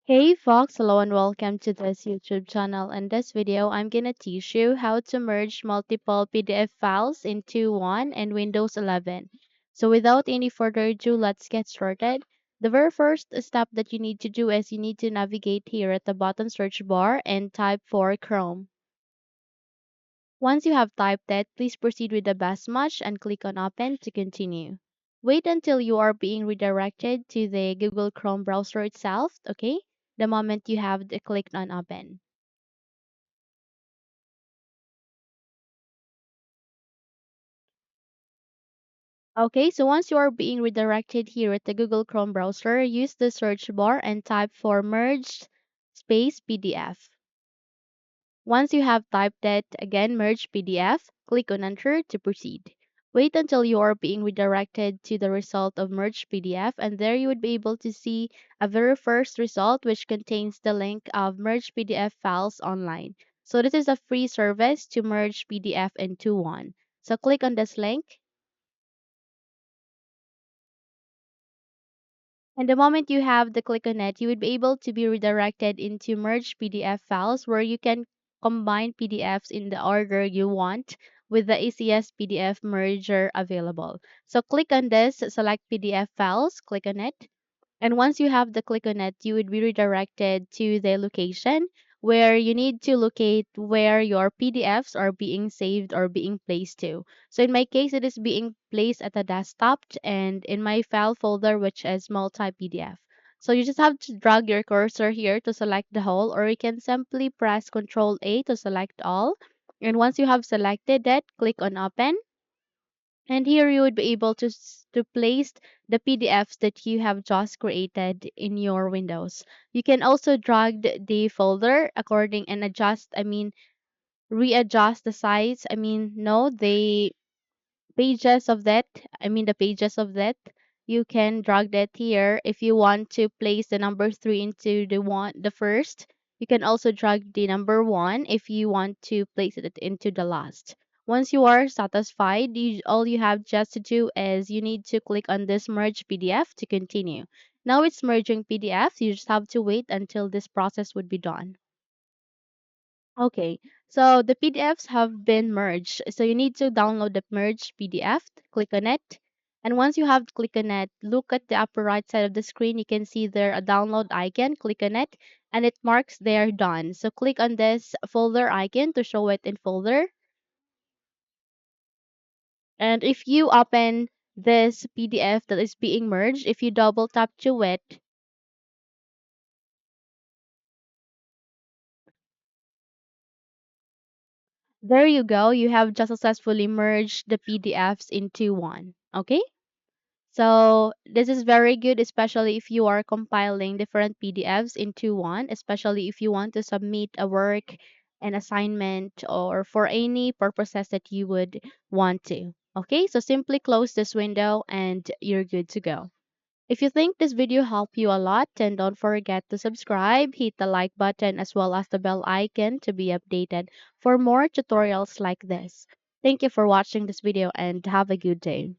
Hey Fox, hello and welcome to this YouTube channel. In this video, I'm gonna teach you how to merge multiple PDF files into one in Windows 11. So without any further ado, let's get started. The very first step that you need to do is you need to navigate here at the bottom search bar and type for Chrome. Once you have typed it, please proceed with the best match and click on Open to continue. Wait until you are being redirected to the Google Chrome browser itself, okay? The moment you have clicked on Open. Okay, so once you are being redirected here at the Google Chrome browser, use the search bar and type for merged space PDF. Once you have typed it, again merge PDF, click on enter to proceed. Wait until you are being redirected to the result of merge PDF, and there you would be able to see a very first result which contains the link of merge PDF files online. So this is a free service to merge PDF into one. So click on this link. And the moment you have the click on it, you would be able to be redirected into merge PDF files where you can combine PDFs in the order you want with the ACS PDF merger available. So click on this, select PDF files, click on it. And once you have the click on it, you would be redirected to the location where you need to locate where your PDFs are being saved or being placed to. So in my case, it is being placed at the desktop and in my file folder, which is multi PDF. So you just have to drag your cursor here to select the whole, or you can simply press Ctrl A to select all. And once you have selected it, click on Open, and here you would be able to place the PDFs that you have just created in your Windows. You can also drag the folder according and readjust the size. No, the pages of that, you can drag that here. If you want to place the number 3 into the first, you can also drag the number 1 if you want to place it into the last. Once you are satisfied, all you have just to do is you need to click on this merge PDF to continue. Now it's merging PDFs. You just have to wait until this process would be done. Okay, so the PDFs have been merged. So you need to download the merged PDF, click on it. And once you have clicked on it, look at the upper right side of the screen. You can see there a download icon, click on it, and it marks they're done. So click on this folder icon to show it in folder. And if you open this PDF that is being merged, if you double tap to it, there you go. You have just successfully merged the PDFs into one. Okay? So this is very good, especially if you are compiling different PDFs into one, especially if you want to submit a work, an assignment, or for any purposes that you would want to. Okay, so simply close this window and you're good to go. If you think this video helped you a lot, then don't forget to subscribe, hit the like button as well as the bell icon to be updated for more tutorials like this. Thank you for watching this video and have a good day.